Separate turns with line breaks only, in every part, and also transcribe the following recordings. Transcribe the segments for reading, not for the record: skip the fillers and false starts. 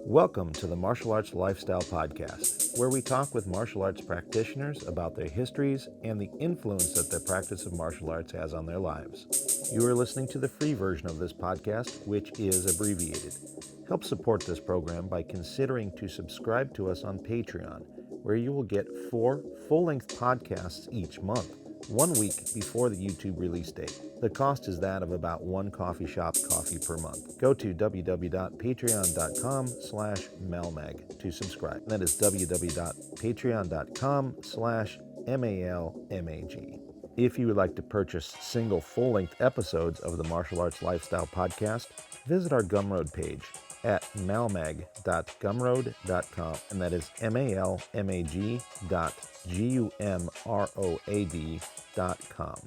Welcome to the Martial Arts Lifestyle Podcast, where we talk with martial arts practitioners about their histories and the influence that their practice of martial arts has on their lives. You are listening to the free version of this podcast, which is abbreviated. Help support this program by considering to subscribe to us on Patreon, where you will get 4 full-length podcasts each month, 1 week before the YouTube release date. The cost is that of about 1 coffee shop coffee per month. Go to www.patreon.com/malmag to subscribe. That is www.patreon.com/malmag. If you would like to purchase single full-length episodes of the Martial Arts Lifestyle Podcast, visit our Gumroad page at malmag.gumroad.com, and that is malmag.gumroad.com.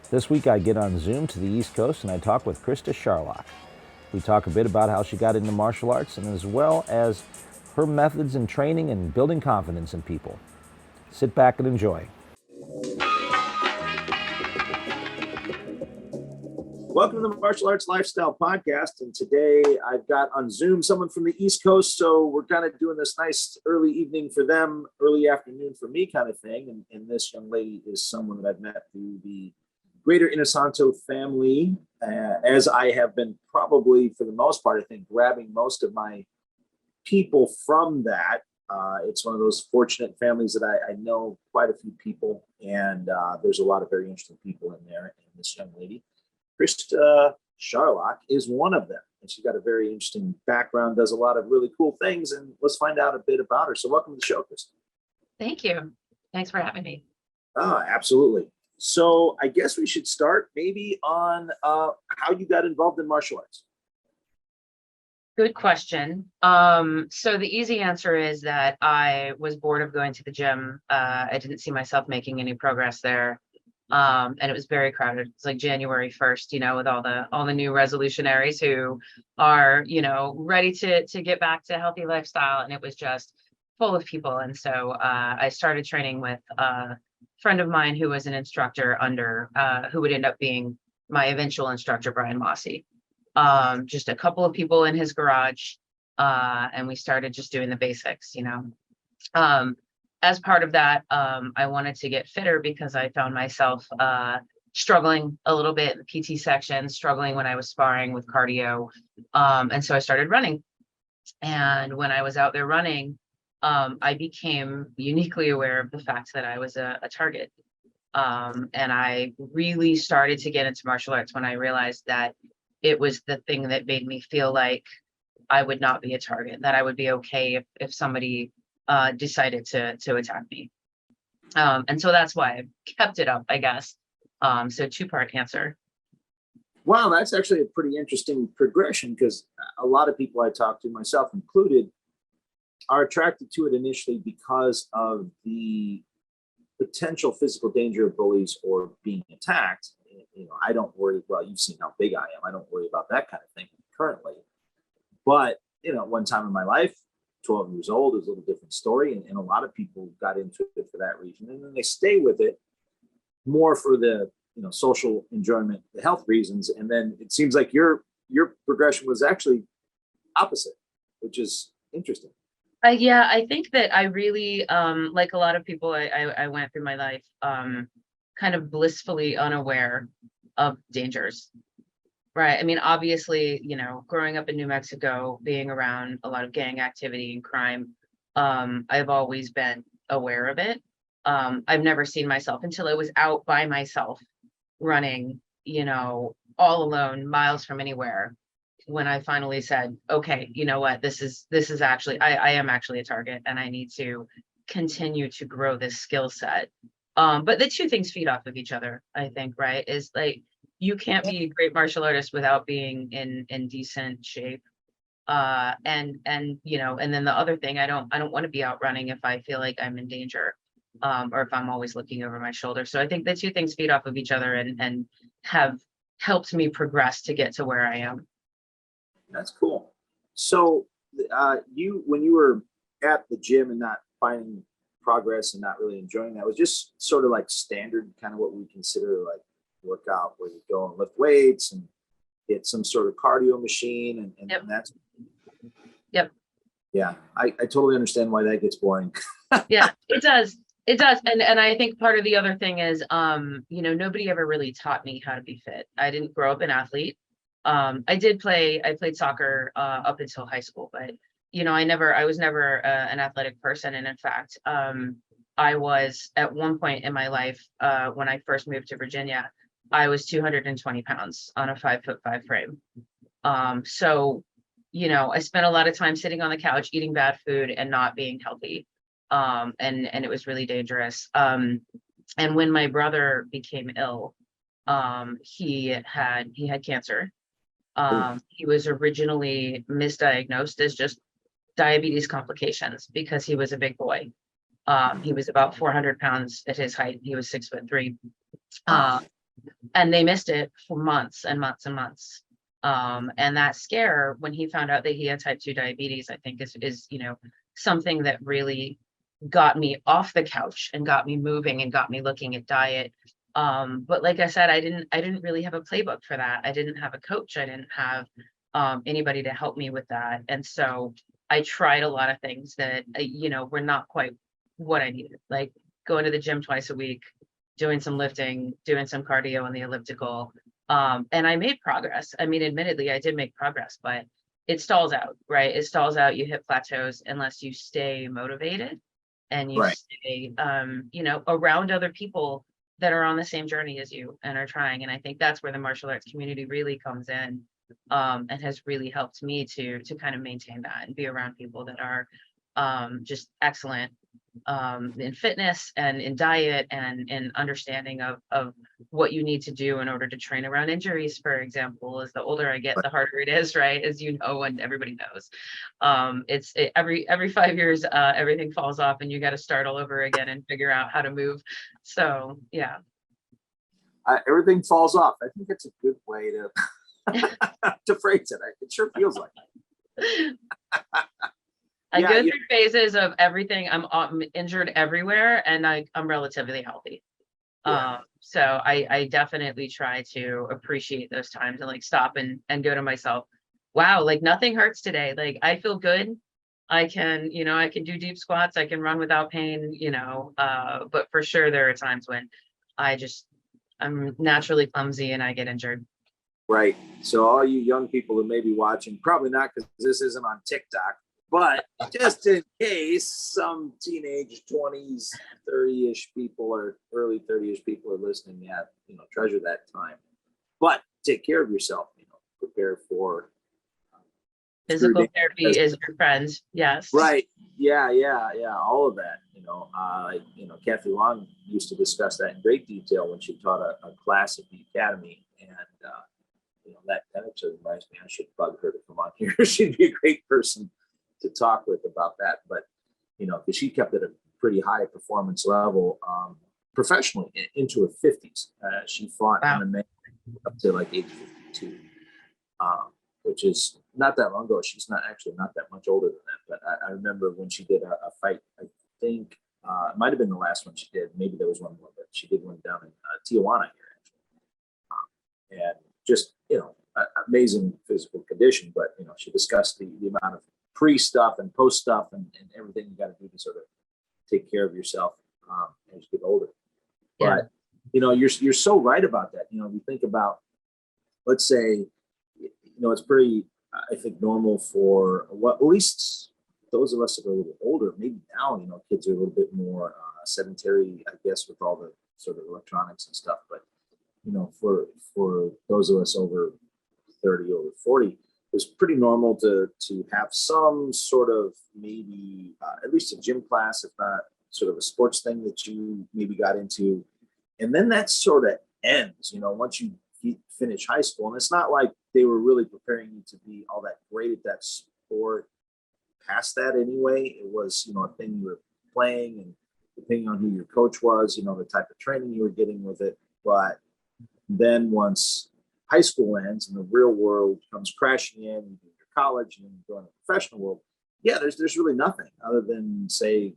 This week I get on Zoom to the East Coast and I talk with Krysta Scharlach. We talk a bit about how she got into martial arts and as well as her methods in training and building confidence in people. Sit back and enjoy. Welcome to the Martial Arts Lifestyle Podcast, and today I've got on Zoom someone from the East Coast, so we're kind of doing this nice early evening for them, early afternoon for me kind of thing, and this young lady is someone that I've met through the Greater Inosanto family, as I have been probably, for the most part, I think, grabbing most of my people from that. It's one of those fortunate families that I know quite a few people, and there's a lot of very interesting people in there, and this young lady, Krysta Scharlach, is one of them. And she's got a very interesting background, does a lot of really cool things. And let's find out a bit about her. So welcome to the show, Krysta.
Thank you. Thanks for having me.
Absolutely. So I guess we should start maybe on how you got involved in martial arts.
Good question. So the easy answer is that I was bored of going to the gym. I didn't see myself making any progress there. And it was very crowded. It's like January 1st, with all the new resolutionaries who are, ready to get back to a healthy lifestyle. And it was just full of people. And so I started training with a friend of mine who was an instructor under, who would end up being my eventual instructor, Brian Mossy. Just a couple of people in his garage. And we started just doing the basics, As part of that, I wanted to get fitter because I found myself struggling a little bit in the PT section, struggling when I was sparring with cardio. And so I started running. And when I was out there running, I became uniquely aware of the fact that I was a target. And I really started to get into martial arts when I realized that it was the thing that made me feel like I would not be a target, that I would be okay if somebody decided to attack me. And so that's why I kept it up, I guess. So 2-part answer.
Wow, that's actually a pretty interesting progression, because a lot of people I talk to, myself included, are attracted to it initially because of the potential physical danger of bullies or being attacked. I don't worry, well, you've seen how big I am. I don't worry about that kind of thing currently. But, one time in my life, 12 years old, is a little different story. And a lot of people got into it for that reason. And then they stay with it more for the, social enjoyment, the health reasons. And then it seems like your progression was actually opposite, which is interesting.
Yeah, I think that I really, like a lot of people, I went through my life kind of blissfully unaware of dangers. Right. I mean, obviously, growing up in New Mexico, being around a lot of gang activity and crime, I've always been aware of it. I've never seen myself until I was out by myself running, all alone, miles from anywhere, when I finally said, okay, you know what, this is actually, I am actually a target, and I need to continue to grow this skill set. But the two things feed off of each other, I think, right? Is like, you can't be a great martial artist without being in decent shape. And then the other thing, I don't want to be out running if I feel like I'm in danger, or if I'm always looking over my shoulder. So I think the two things feed off of each other and have helped me progress to get to where I am.
That's cool. So when you were at the gym and not finding progress and not really enjoying that, was just sort of like standard kind of what we consider like workout, where you go and lift weights and get some sort of cardio machine, and,
Yep.
and that's,
Yep.
yeah, I totally understand why that gets boring.
Yeah, it does. It does. And I think part of the other thing is, nobody ever really taught me how to be fit. I didn't grow up an athlete. I played soccer up until high school, but I was never an athletic person. And in fact, I was at one point in my life, when I first moved to Virginia, I was 220 pounds on a 5'5" frame. So, I spent a lot of time sitting on the couch, eating bad food and not being healthy. And it was really dangerous. And when my brother became ill, he had cancer. He was originally misdiagnosed as just diabetes complications because he was a big boy. He was about 400 pounds at his height. He was 6'3". And they missed it for months and months and months. And that scare, when he found out that he had type 2 diabetes, I think is something that really got me off the couch and got me moving and got me looking at diet. But like I said, I didn't really have a playbook for that. I didn't have a coach. I didn't have anybody to help me with that. And so I tried a lot of things that, were not quite what I needed, like going to the gym twice a week, doing some lifting, doing some cardio on the elliptical. And I made progress. I mean, admittedly, I did make progress, but it stalls out, right? It stalls out. You hit plateaus unless you stay motivated and you
Right.
stay, around other people that are on the same journey as you and are trying. And I think that's where the martial arts community really comes in, and has really helped me to kind of maintain that and be around people that are just excellent in fitness and in diet and in understanding of what you need to do in order to train around injuries. For example, as the older I get, the harder it is, right? As you know, and everybody knows, every 5 years, everything falls off and you got to start all over again and figure out how to move. So yeah.
Everything falls off. I think it's a good way to to phrase it. It sure feels like it.
I go through phases of everything. I'm injured everywhere, and I'm relatively healthy.
Yeah.
So I definitely try to appreciate those times and like stop and go to myself. Wow, like nothing hurts today. Like I feel good. I can do deep squats. I can run without pain. But for sure there are times when I'm naturally clumsy and I get injured.
Right. So all you young people who may be watching, probably not because this isn't on TikTok, but just in case some teenage 20s, 30-ish people or early 30-ish people are listening, treasure that time. But take care of yourself, prepare for
physical therapy is your friend. Yes.
Right. Yeah. All of that, Kathy Long used to discuss that in great detail when she taught a class at the academy. And, that actually reminds me, I should bug her to come on here. She'd be a great person to talk with about that. But, because she kept at a pretty high performance level professionally into her 50s. She fought MMA up to like age 52, which is not that long ago. She's not that much older than that. But I remember when she did a fight, I think it might have been the last one she did. Maybe there was one more, but she did one down in Tijuana here, actually. And just, amazing physical condition. But, she discussed the amount of pre-stuff and post-stuff and everything you got to do to sort of take care of yourself as you get older.
Yeah.
But, you're so right about that. We think about, let's say, it's pretty, I think, normal for at least those of us that are a little older. Maybe now, kids are a little bit more sedentary, I guess, with all the sort of electronics and stuff. But, for those of us over 30, over 40, it's pretty normal to have some sort of maybe at least a gym class, if not sort of a sports thing that you maybe got into. And then that sort of ends, once you finish high school. And it's not like they were really preparing you to be all that great at that sport past that anyway. It was, a thing you were playing, and depending on who your coach was, the type of training you were getting with it. But then once high school ends and the real world comes crashing in, you do your college and then you go into the professional world, there's really nothing other than, say,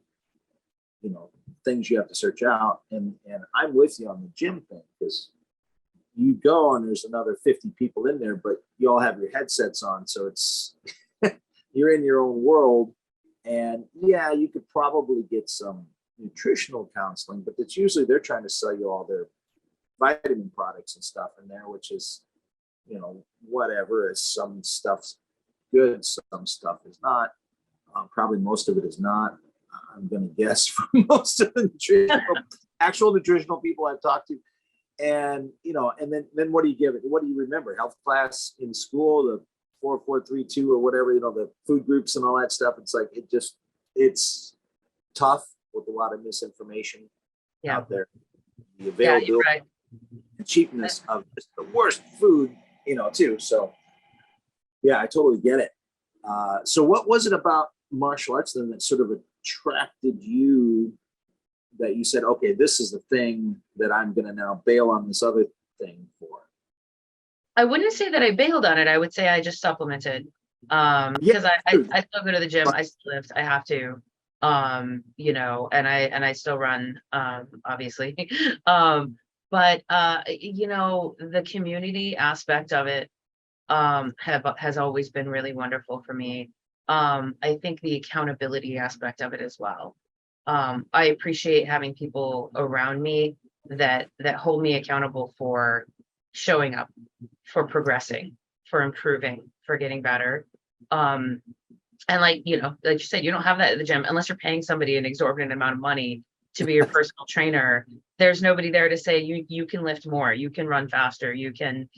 things you have to search out. And I'm with you on the gym thing, because you go and there's another 50 people in there, but you all have your headsets on. So it's, you're in your own world. And yeah, you could probably get some nutritional counseling, but it's usually they're trying to sell you all their vitamin products and stuff in there, which is, whatever. Is some stuff's good, some stuff is not. Probably most of it is not. I'm going to guess for most of the actual nutritional people I've talked to. And, and then what do you give it? What do you remember? Health class in school, the 4432 or whatever, the food groups and all that stuff. It's like, it's tough with a lot of misinformation out there. The availability
right.
and cheapness of just the worst food, too. So yeah, I totally get it. So what was it about martial arts then that sort of attracted you, that you said, okay, this is the thing that I'm going to now bail on this other thing for?
I wouldn't say that I bailed on it. I would say I just supplemented. Because I still go to the gym, I still lift, I have to. And I still run, obviously. But the community aspect of it has always been really wonderful for me. I think the accountability aspect of it as well. I appreciate having people around me that hold me accountable for showing up, for progressing, for improving, for getting better. And like you said, you don't have that at the gym unless you're paying somebody an exorbitant amount of money to be your personal trainer. There's nobody there to say you can lift more, you can run faster, you can,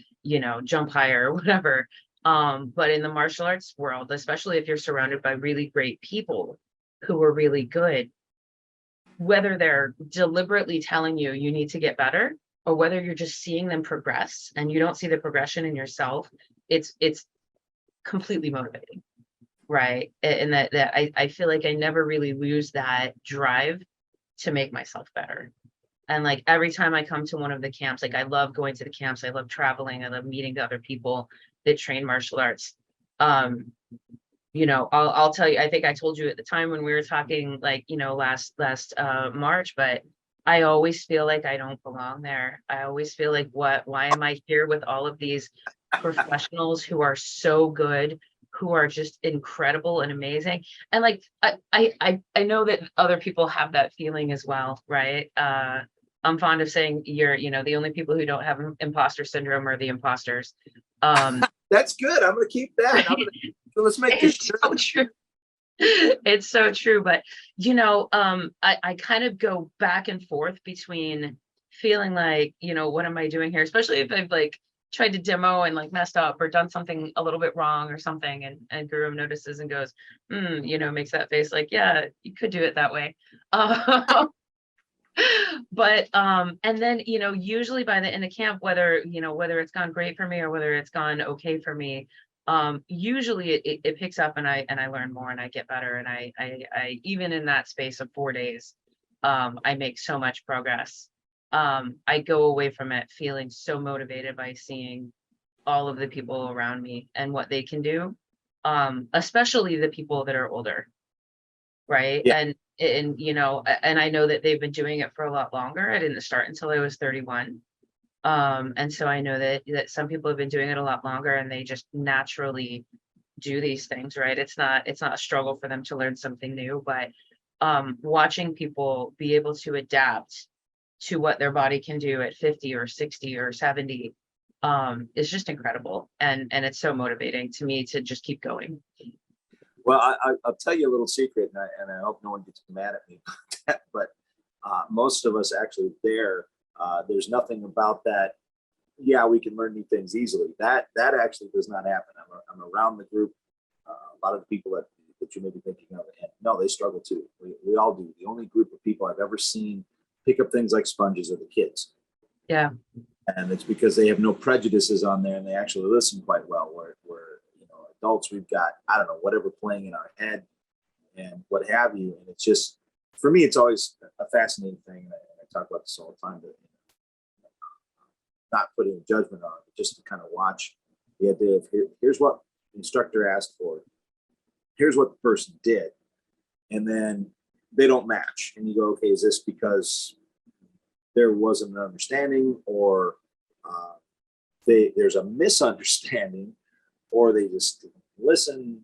jump higher or whatever. But in the martial arts world, especially if you're surrounded by really great people who are really good, whether they're deliberately telling you you need to get better, or whether you're just seeing them progress and you don't see the progression in yourself, it's completely motivating. Right. And that I feel like I never really lose that drive to make myself better. And like every time I come to one of the camps, like I love going to the camps, I love traveling, I love meeting other people that train martial arts. I'll tell you, I think I told you at the time when we were talking, like, last March, but I always feel like I don't belong there. I always feel like, why am I here with all of these professionals who are so good, who are just incredible and amazing? And like, I know that other people have that feeling as well, right? I'm fond of saying the only people who don't have imposter syndrome are the imposters.
That's good. I'm going to keep that. Let's make this
so true. It's so true. But, I kind of go back and forth between feeling like, what am I doing here? Especially if I've like tried to demo and like messed up or done something a little bit wrong or something. And Guru notices and goes, makes that face like, yeah, you could do it that way. But and then usually by the end of camp, whether it's gone great for me or whether it's gone okay for me, usually it picks up and I learn more and I get better, and I even in that space of 4 days, I make so much progress. I go away from it feeling so motivated by seeing all of the people around me and what they can do, especially the people that are older, right?
Yeah.
And I know that they've been doing it for a lot longer. I didn't start until I was 31. And so I know that some people have been doing it a lot longer and they just naturally do these things, right? It's not a struggle for them to learn something new, but watching people be able to adapt to what their body can do at 50 or 60 or 70 is just incredible. And it's so motivating to me to just keep going.
Well, I'll tell you a little secret, and I hope no one gets mad at me about that, but most of us actually there's nothing about that. Yeah, we can learn new things easily. That actually does not happen. I'm around the group, a lot of the people that you may be thinking of, and no, they struggle too. We all do. The only group of people I've ever seen pick up things like sponges are the kids.
Yeah.
And it's because they have no prejudices on there and they actually listen quite well. Where adults, we've got, I don't know, whatever playing in our head and what have you. And it's just, for me, it's always a fascinating thing. And I talk about this all the time, but not putting a judgment on it, but just to kind of watch the idea of here's what the instructor asked for. Here's what the person did. And then they don't match. And you go, okay, is this because there wasn't an understanding, or there's a misunderstanding, or they just listen.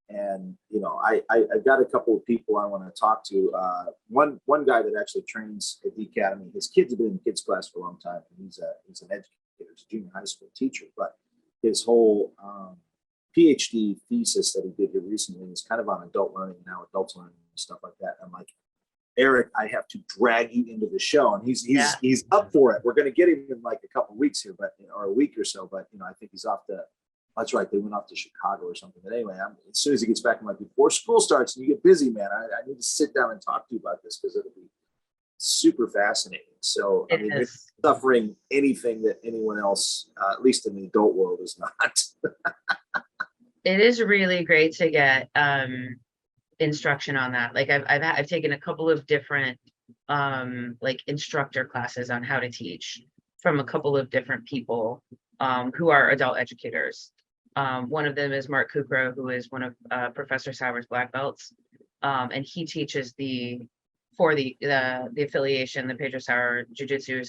And I've got a couple of people I want to talk to. One guy that actually trains at the academy. His kids have been in kids class for a long time. And he's an educator, he's a junior high school teacher. But his whole PhD thesis that he did here recently is kind of on adult learning and how adults learn and stuff like that. I'm like, Eric, I have to drag you into the show, and he's up for it. We're going to get him in like a couple of weeks here, or a week or so. But I think he's off to. That's right. They went off to Chicago or something. But anyway, as soon as he gets back, I'm like, before school starts and you get busy, man, I need to sit down and talk to you about this because it'll be super fascinating. So, I mean, you're suffering anything that anyone else, at least in the adult world, is not.
It is really great to get instruction on that. Like I've taken a couple of different like instructor classes on how to teach from a couple of different people who are adult educators. One of them is Mark Kukro, who is one of Professor Sauer's black belts, and he teaches for the affiliation, the Pedro Sauer Jiu-Jitsu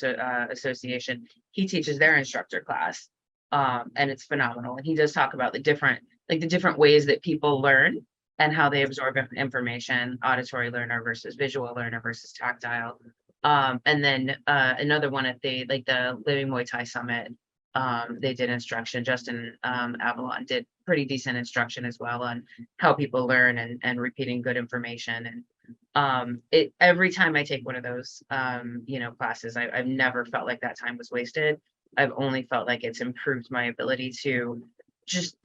Association. He teaches their instructor class, and it's phenomenal. And he does talk about the different ways that people learn and how they absorb information: auditory learner versus visual learner versus tactile. And then another one at the Living Muay Thai Summit. They did instruction. Justin Avalon did pretty decent instruction as well on how people learn and repeating good information. And every time I take one of those classes, I've never felt like that time was wasted. I've only felt like it's improved my ability to just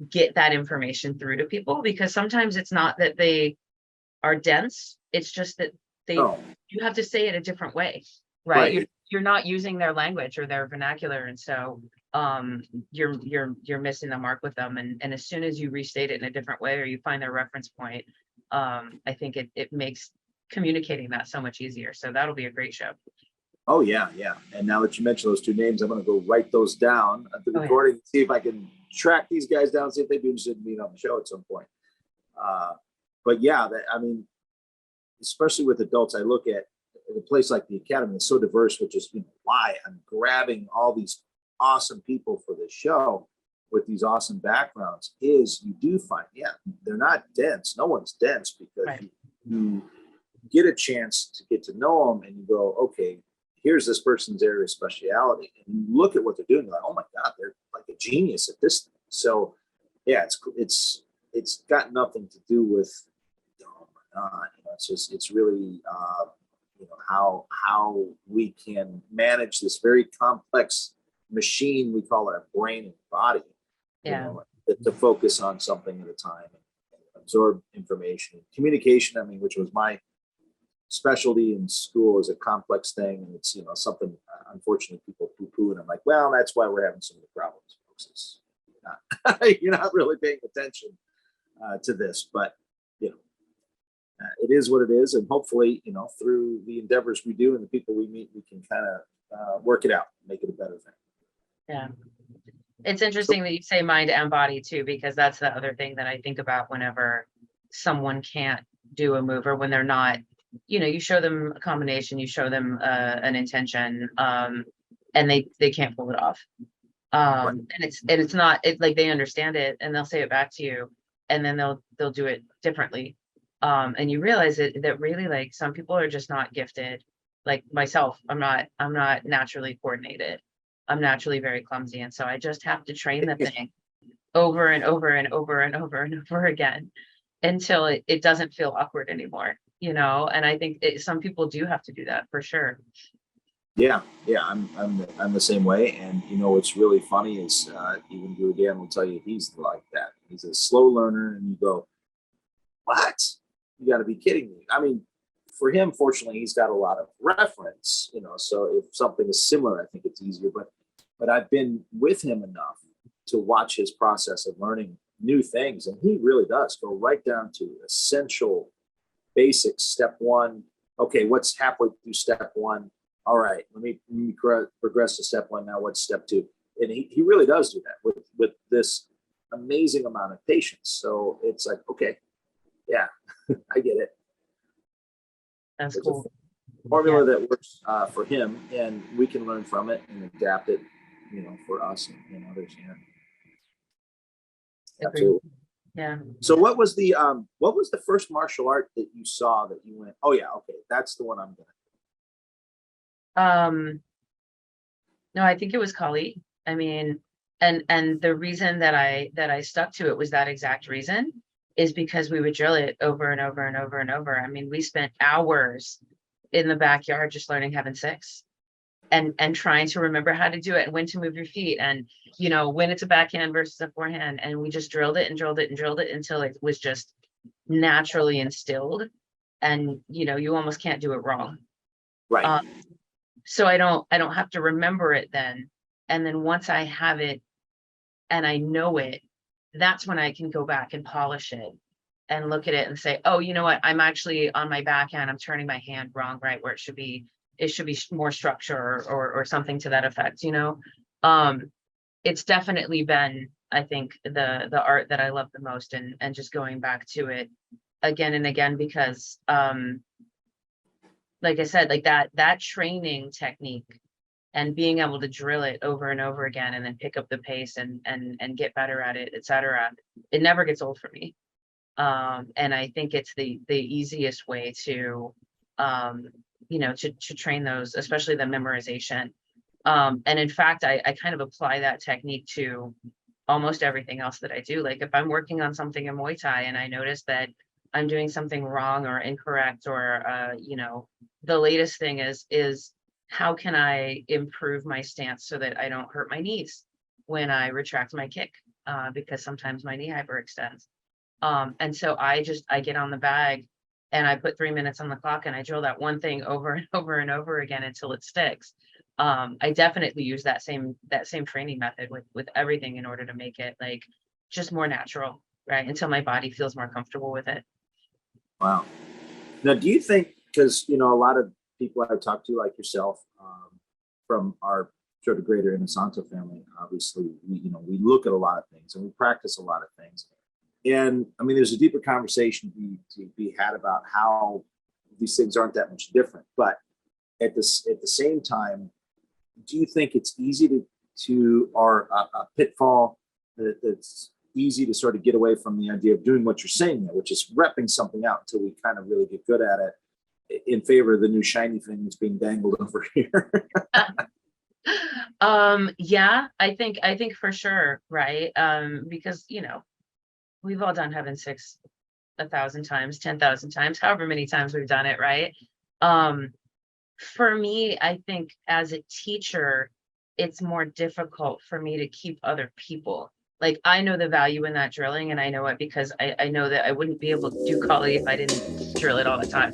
get that information through to people, because sometimes it's not that they are dense, it's just that you have to say it a different way, right? You're not using their language or their vernacular, and so you're missing the mark with them. And as soon as you restate it in a different way, or you find their reference point, I think it makes communicating that so much easier. So that'll be a great show.
Oh yeah. And now that you mention those two names, I'm going to go write those down at the recording, see if I can track these guys down, see if they'd be interested in being on the show at some point. But yeah, I mean, especially with adults, I look at a place like the academy is so diverse, which is why I'm grabbing all these awesome people for this show with these awesome backgrounds. Is you do find, they're not dense. No one's dense, because you get a chance to get to know them, and you go, okay, here's this person's area of speciality, and you look at what they're doing, you're like, oh my God, they're like a genius at this thing. So yeah, it's got nothing to do with, oh my God, it's really how we can manage this very complex machine we call our brain and body, to focus on something at a time and absorb information. Communication, I mean, which was my specialty in school, is a complex thing, and it's something unfortunately people poo-poo, and I'm like, well, that's why we're having so many problems, folks. It's you're not really paying attention to this, but it is what it is, and hopefully, through the endeavors we do and the people we meet, we can kind of work it out, make it a better thing.
Yeah, it's interesting that you say mind and body too, because that's the other thing that I think about whenever someone can't do a move, or when they're not, you show them a combination, you show them an intention, and they can't pull it off. And it's not, like they understand it and they'll say it back to you, and then they'll do it differently. And you realize that really, like, some people are just not gifted. Like myself, I'm not naturally coordinated. I'm naturally very clumsy. And so I just have to train the thing over and over and over and over and over again until it doesn't feel awkward anymore, and I think some people do have to do that for sure.
Yeah, I'm the same way. And what's really funny is even Guru Dan will tell you he's like that. He's a slow learner, and you go, what? You got to be kidding me. I mean, for him, fortunately, he's got a lot of reference, so if something is similar, I think it's easier. But I've been with him enough to watch his process of learning new things, and he really does go right down to essential basics. Step one, okay, what's halfway through step one? All right, let me progress to step one. Now what's step two? And he really does do that with this amazing amount of patience. So it's like, okay, yeah, I get it.
That's
It's
cool.
a formula that works for him, and we can learn from it and adapt it for us and others. Yeah,
Agreed.
absolutely.
Yeah.
So what was the first martial art that you saw that you went, oh yeah, okay, that's the one I'm
Um, no, I think it was Kali. I mean, and the reason that I stuck to it was that exact reason, is because we would drill it over and over and over and over. I mean, we spent hours in the backyard just learning Heaven Six and trying to remember how to do it and when to move your feet and when it's a backhand versus a forehand. And we just drilled it and drilled it and drilled it until it was just naturally instilled. And you almost can't do it wrong.
right.
So I don't have to remember it then. And then once I have it and I know it, that's when I can go back and polish it and look at it and say, oh, you know what? I'm actually on my backhand. I'm turning my hand wrong, right? Where it should be more structure or something to that effect, it's definitely been, I think, the art that I love the most, and just going back to it again and again, because like I said, like that training technique and being able to drill it over and over again and then pick up the pace and get better at it, etc. It never gets old for me. And I think it's the easiest way to to train those, especially the memorization. And in fact, I kind of apply that technique to almost everything else that I do. Like if I'm working on something in Muay Thai and I notice that I'm doing something wrong or incorrect, or the latest thing is how can I improve my stance so that I don't hurt my knees when I retract my kick, because sometimes my knee hyperextends. And so I get on the bag and I put 3 minutes on the clock and I drill that one thing over and over and over again until it sticks. I definitely use that same training method with everything in order to make it like just more natural, right? Until my body feels more comfortable with it.
Wow. Now, do you think, because a lot of people I talk to, like yourself, from our sort of greater Inosanto family, obviously, we look at a lot of things and we practice a lot of things. And I mean, there's a deeper conversation to be had about how these things aren't that much different. But at the same time, do you think it's easy or a pitfall that's easy to sort of get away from the idea of doing what you're saying there, which is repping something out until we kind of really get good at it, in favor of the new shiny thing that's being dangled over here?
Yeah, I think for sure, right? Because we've all done Heaven Six 1,000 times, 10,000 times, however many times we've done it, right? For me, I think as a teacher, it's more difficult for me to keep other people. Like I know the value in that drilling, and I know it because I know that I wouldn't be able to do Kali if I didn't drill it all the time.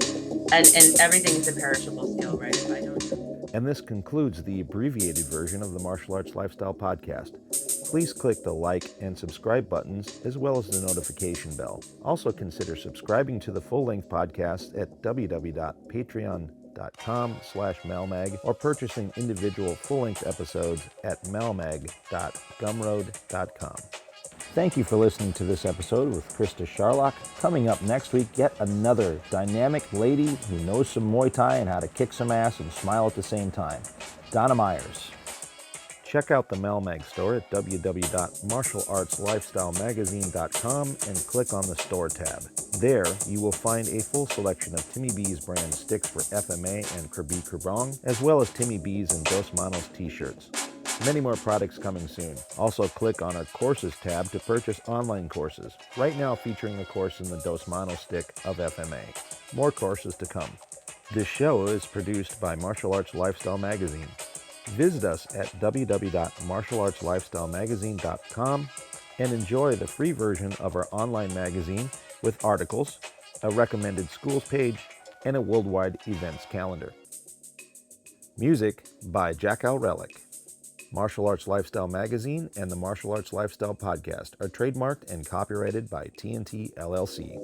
And everything is a perishable skill, right? If I don't.
And this concludes the abbreviated version of the Martial Arts Lifestyle Podcast. Please click the like and subscribe buttons as well as the notification bell. Also consider subscribing to the full-length podcast at www.patreon.com/malmag or purchasing individual full-length episodes at malmag.gumroad.com. Thank you for listening to this episode with Krysta Scharlach. Coming up next week, yet another dynamic lady who knows some Muay Thai and how to kick some ass and smile at the same time, Donna Myers. Check out the Malmag store at www.martialartslifestylemagazine.com and click on the store tab. There, you will find a full selection of Timmy B's brand sticks for FMA and Krabi Krabong, as well as Timmy B's and Dos Manos t-shirts. Many more products coming soon. Also click on our courses tab to purchase online courses, right now featuring a course in the Dos Manos stick of FMA. More courses to come. This show is produced by Martial Arts Lifestyle Magazine. Visit us at www.martialartslifestylemagazine.com and enjoy the free version of our online magazine with articles, a recommended schools page, and a worldwide events calendar. Music by Jack Al Relic. Martial Arts Lifestyle Magazine and the Martial Arts Lifestyle Podcast are trademarked and copyrighted by TNT LLC.